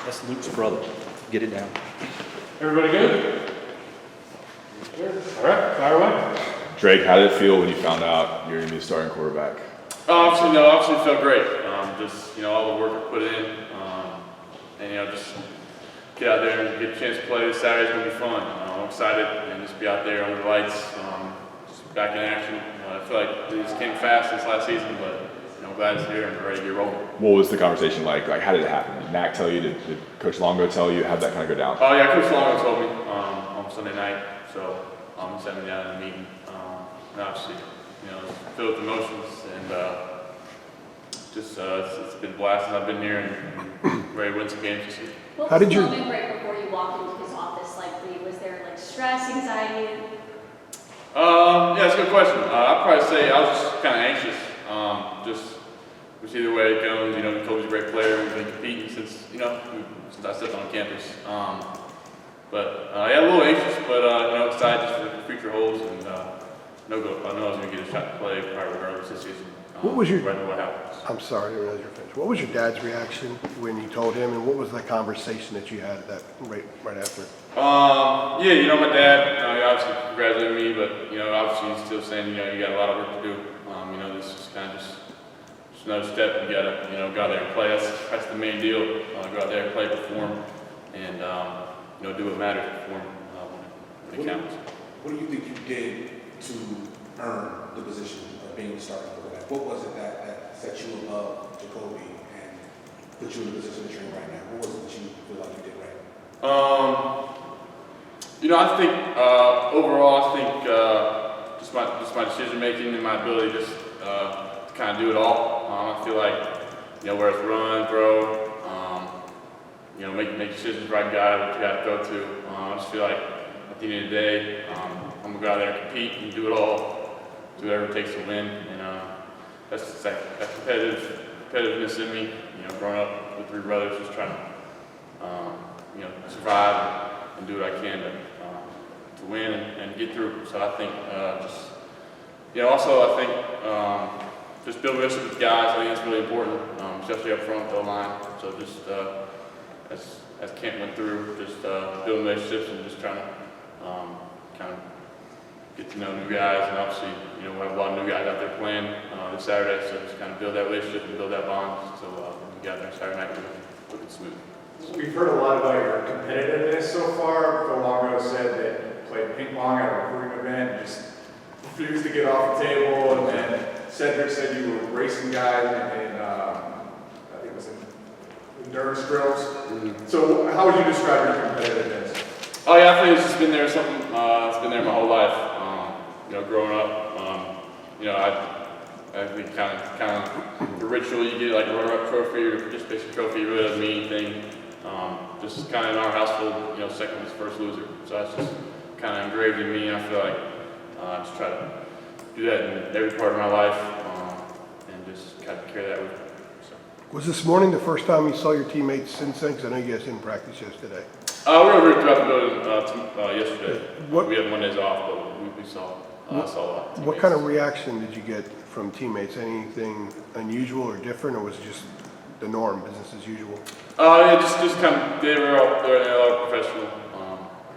That's Luke's brother. Get it down. Everybody good? Good. All right, fire away. Drake, how did it feel when you found out you're going to be starting quarterback? Obviously it felt great. Just, all the work I put in, and, just get out there and get a chance to play this Saturday's going to be fun. I'm excited and just be out there under the lights, just back in action. I feel like this came fast this last season, but I'm glad it's here and ready to get rolling. What was the conversation like? Like, how did it happen? Did Mac tell you? Did Coach Longo tell you? How'd that kind of go down? Oh yeah, Coach Longo told me on Sunday night, so he sat me down in a meeting. And obviously, filled with emotions and it's been a blast since I've been here and ready to win some games this year. What was the moment right before you walked into his office like? Was there like stress, anxiety? Yeah, that's a good question. I'd probably say I was just kind of anxious. Which either way it goes, Kobe's a great player. We've been competing since I stepped on campus. Yeah, a little anxious, but excited just for the future holds and I know I was going to get a shot to play probably regardless this season. What was your? Right what happens. I'm sorry, I realize you're finished. What was your dad's reaction when you told him, and what was the conversation that you had that right after? Yeah, my dad, he obviously congratulated me, but obviously he's still saying, you got a lot of work to do. This is kind of just another step. You got to, go out there and play. That's the main deal. Go out there and play, perform, and do what matters, perform when it counts. What do you think you did to earn the position of being the starting quarterback? What was it that set you above Jacoby and put you in the position that you're in right now? What was it that you feel like you did right? I think overall, just my decision making and my ability to just kind of do it all. I feel like where it's run, throw, make decisions right guy, what you got to throw to. I just feel like at the end of the day, I'm gonna go out there and compete and do it all, do whatever it takes to win, and that's that competitiveness in me. Growing up with three brothers, just trying to survive and do what I can to win and get through. So I think just build relationships with guys. I think that's really important, especially up front, the line. So just as Kent went through, just building relationships and just trying to kind of get to know new guys. And obviously, we have a lot of new guys out there playing this Saturday. So just kind of build that relationship and build that bond. So when we get out there Saturday night, looking smooth. We've heard a lot about your competitiveness so far. Phil Longo said that you played ping pong at a recruiting event and just refused to get off the table. And then Cedric said you were racing guys in I think it was endurance drills. Mm-hmm. So how would you describe your competitiveness? Oh yeah, I think it's just been there something. It's been there my whole life. Growing up, I think kind of the ritual you get, like a runner-up trophy or participation trophy, really doesn't mean anything. Just kind of in our household, second was first loser. So that's just kind of engraved in me. And I feel like I just try to do that in every part of my life and just kind of carry that with me. So. Was this morning the first time you saw your teammates since then? Because I know you guys didn't practice yesterday. We were over throughout the building yesterday. What? We had Mondays off, but we saw a lot. What kind of reaction did you get from teammates? Anything unusual or different, or was it just the norm, business as usual? Yeah, just kind of, they're all professional,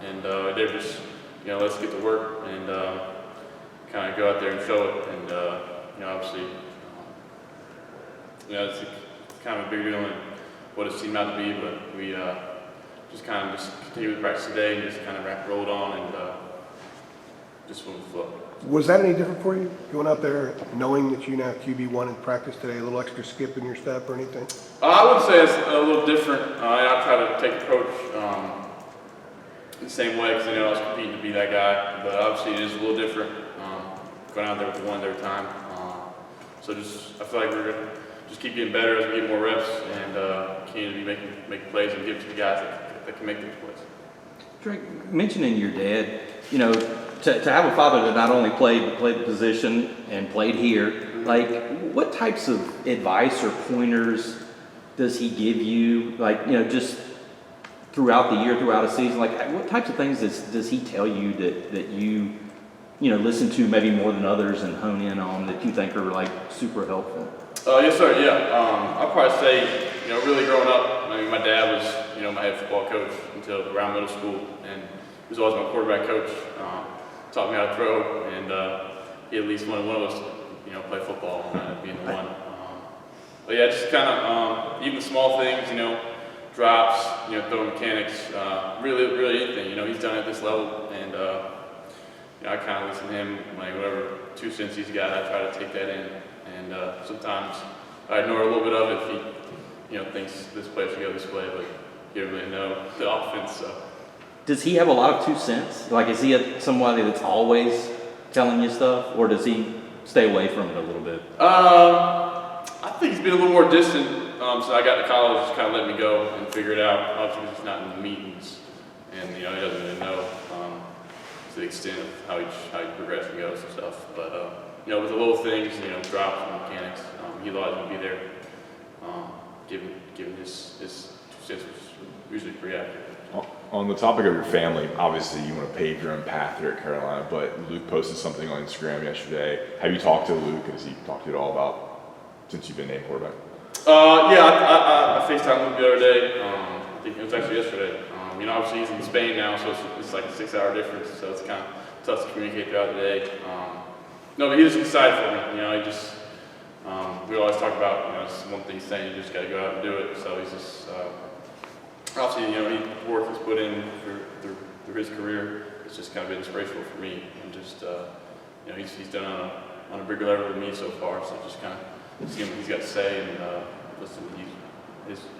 and they're just, let's get to work and kind of go out there and show it, and obviously, it's kind of a big deal and what it seemed out to be, but we just continue with practice today and just kind of rolled on and just went with the flow. Was that any different for you, going out there knowing that you now QB1 in practice today, a little extra skip in your step or anything? I would say it's a little different. I try to take the approach the same way because I was competing to be that guy, but obviously it is a little different going out there with one at a time. So I feel like we're going to just keep getting better as we get more reps and continue to be making plays and give it to the guys that can make those plays. Drake, mentioning your dad, to have a father that not only played the position and played here, like what types of advice or pointers does he give you? Like, just throughout the year, throughout a season, like what types of things does he tell you that you listen to maybe more than others and hone in on that you think are like super helpful? Yes, sir. Yeah. I'll probably say, really growing up, I mean, my dad was, my head football coach until around middle school, and he was always my quarterback coach. Taught me how to throw, and he at least wanted one of us to, play football, and being the one. But yeah, just kind of even small things, drops, throwing mechanics, really anything. He's done it at this level, and I kind of listen to him, like whatever 2 cents he's got, I try to take that in, and sometimes I ignore a little bit of it if he, thinks this play should go this way, but he doesn't really know the offense. So. Does he have a lot of 2 cents? Like, is he somebody that's always telling you stuff, or does he stay away from it a little bit? I think he's been a little more distant. So I got to college, just kind of let me go and figure it out. Obviously, he's not in the meetings, and he doesn't really know to the extent of how each progression goes and stuff. But with the little things, drops and mechanics, he always would be there, giving his 2 cents, which is usually pretty accurate. On the topic of your family, obviously you want to pave your own path here at Carolina, but Luke posted something on Instagram yesterday. Have you talked to Luke? Has he talked to you at all about since you've been named quarterback? I FaceTimed Luke the other day. I think it was actually yesterday. Obviously he's in Spain now, so it's like a 6-hour difference, so it's kind of tough to communicate throughout the day. No, but he was excited for me. He just, we always talk about, it's one thing he's saying, you just got to go out and do it. So he's just, obviously, he work he's put in through his career. It's just kind of been inspirational for me, and just, he's done on a bigger level than me so far. So just kind of see what he's got to say and listen to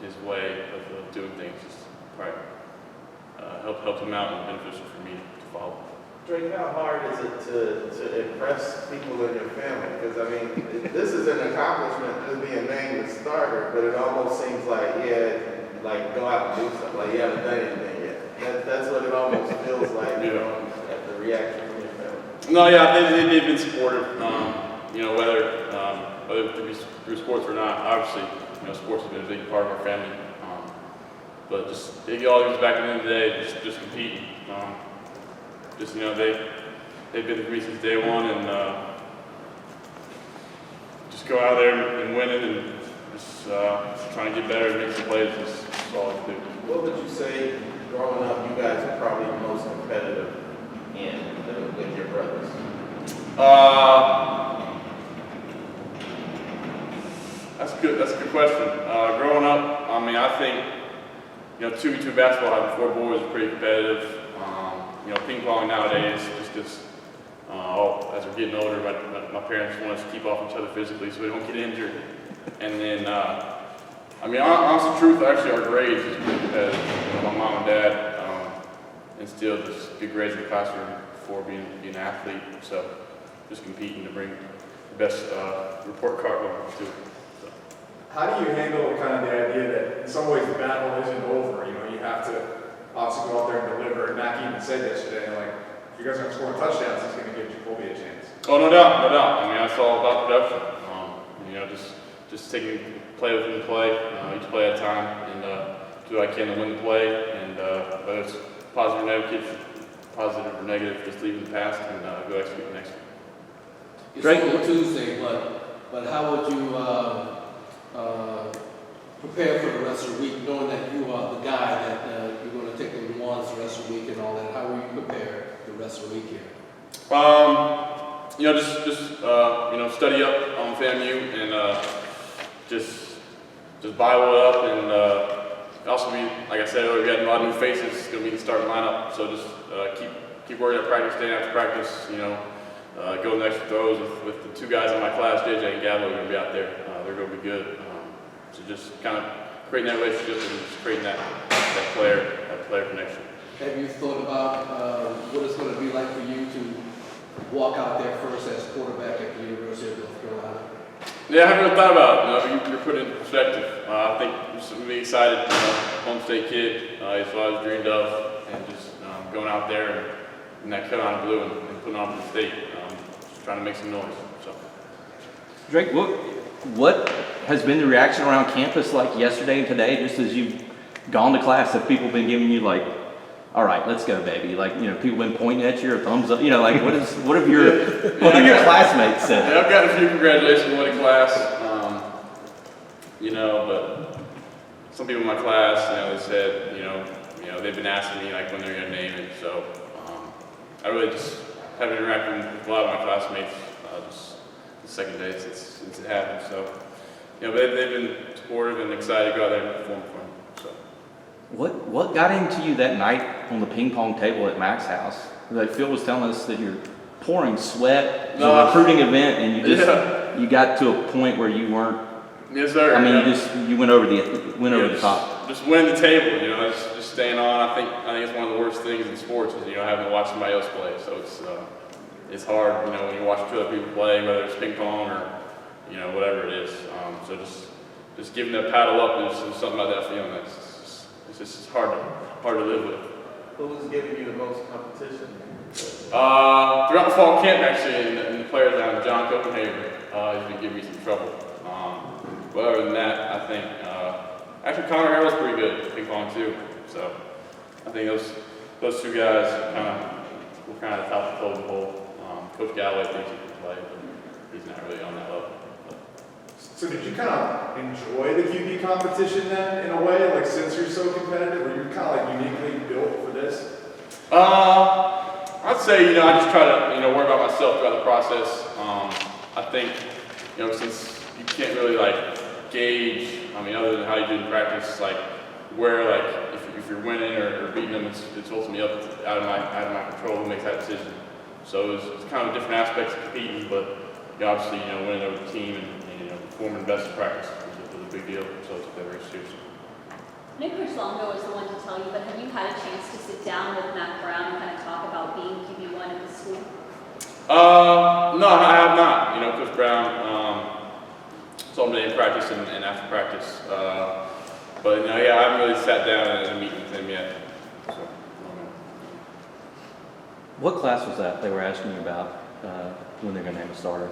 his way of doing things. Just probably helped him out and beneficial for me to follow. Drake, how hard is it to impress people in your family? Because, I mean, this is an accomplishment, just being named the starter, but it almost seems like, go out and do something, like you haven't done anything yet. That's what it almost feels like, at the reaction from your family. No, they've been supportive, whether through sports or not. Obviously, sports has been a big part of our family. But just, it all goes back to the end of the day, just competing. They've been with me since day one, and just go out there and win it, and just trying to get better and make some plays. That's all I can do. What would you say, growing up, you guys are probably the most competitive with your brothers? That's a good question. Growing up, I think 2v2 basketball having 4 boys is pretty competitive. Ping pong nowadays, just because as we're getting older, my parents want us to keep off each other physically so we don't get injured. And then, honest truth, actually our grades is pretty competitive. My mom and dad instilled us good grades in the classroom before being an athlete. So just competing to bring the best report card home too. So. How do you handle kind of the idea that in some ways the battle isn't over? You have to obviously go out there and deliver. And Mac even said yesterday, if you guys aren't scoring touchdowns, it's going to give Jacoby a chance. Oh, no doubt. It's all about production. Just taking play within the play, each play at a time, and do what I can to win the play. And whether it's positive or negative, just leave in the past and go execute the next one. It's only Tuesday, but how would you prepare for the rest of the week, knowing that you are the guy that you're going to take them ones the rest of the week and all that? How will you prepare the rest of the week here? Just study up on FAMU and just Bible it up, and also like I said earlier, we got a lot of new faces. It's going to be the starting lineup, so just keep working at practice, staying after practice. Go the extra throws with the 2 guys in my class, JJ and Gabbo, are going to be out there. They're going to be good. So just kind of creating that relationship and just creating that player connection. Have you thought about what it's going to be like for you to walk out there first as quarterback at the University of North Carolina? Yeah, I haven't really thought about it. You're put it in perspective. I think I'm just really excited. Home state kid. It's what I was dreamed of, and just going out there in that Carolina blue and putting on for the state. Just trying to make some noise. So. Drake, what has been the reaction around campus like yesterday and today, just as you've gone to class? Have people been giving you like, all right, let's go, baby? Like, people been pointing at you or thumbs up? What have your classmates said? Yeah, I've gotten a few congratulations on winning class. But some people in my class, they said, they've been asking me like when they're gonna name it. So I really just have interacted with a lot of my classmates just the second day since it happened. So but they've been supportive and excited to go out there and perform for them. So What got into you that night on the ping pong table at Mac's house? Like Phil was telling us that you're pouring sweat. It's a recruiting event, and you got to a point where you weren't. Yes, sir. I mean, you went over the top. Just winning the table, just staying on. I think it's one of the worst things in sports is having to watch somebody else play. So it's hard, when you watch two other people play, whether it's ping pong or whatever it is. So just giving that paddle up is something about that feeling it's just hard to live with. Who was giving you the most competition? Throughout the fall camp, actually, and the players down, John Copenhagen, he's been giving me some trouble. But other than that, I think actually Connor Harrell's pretty good at ping pong too. So I think those two guys were kind of top of the totem pole. Coach Galloway thinks he can play, but he's not really on that level. So did you kind of enjoy the QB competition then, in a way, like since you're so competitive, or you're kind of like uniquely built for this? I'd say, I just try to, worry about myself throughout the process. I think, since you can't really gauge, other than how you do in practice, where if you're winning or beating them, it's ultimately out of my control who makes that decision. So it's kind of different aspects of competing, but obviously, winning over the team and performing best in practice was a big deal. So it's very serious. I know Coach Longo was the one to tell you, but have you had a chance to sit down with Matt Brown and kind of talk about being QB1 at the school? No, I have not. Coach Brown saw me in practice and after practice. But I haven't really sat down and meeting with him yet. So, What class was that they were asking you about when they're going to name a starter?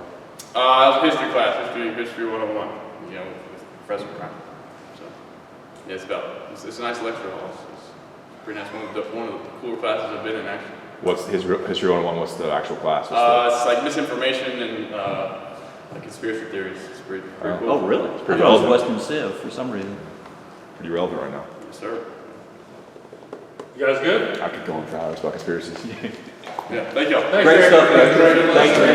it was a history class, history 101. With Professor Brown. So it's a nice lecture hall. It's pretty nice. One of the cooler classes I've been in actually. What's history 101? What's the actual class? It's like misinformation and conspiracy theories. It's pretty cool. Oh, really? It's pretty I thought it was relevant. Western Civ for some reason. Pretty relevant right now. Yes, sir. You guys good? I could go on for hours about conspiracies. Yeah, thank y'all. Great stuff, guys. Thank you.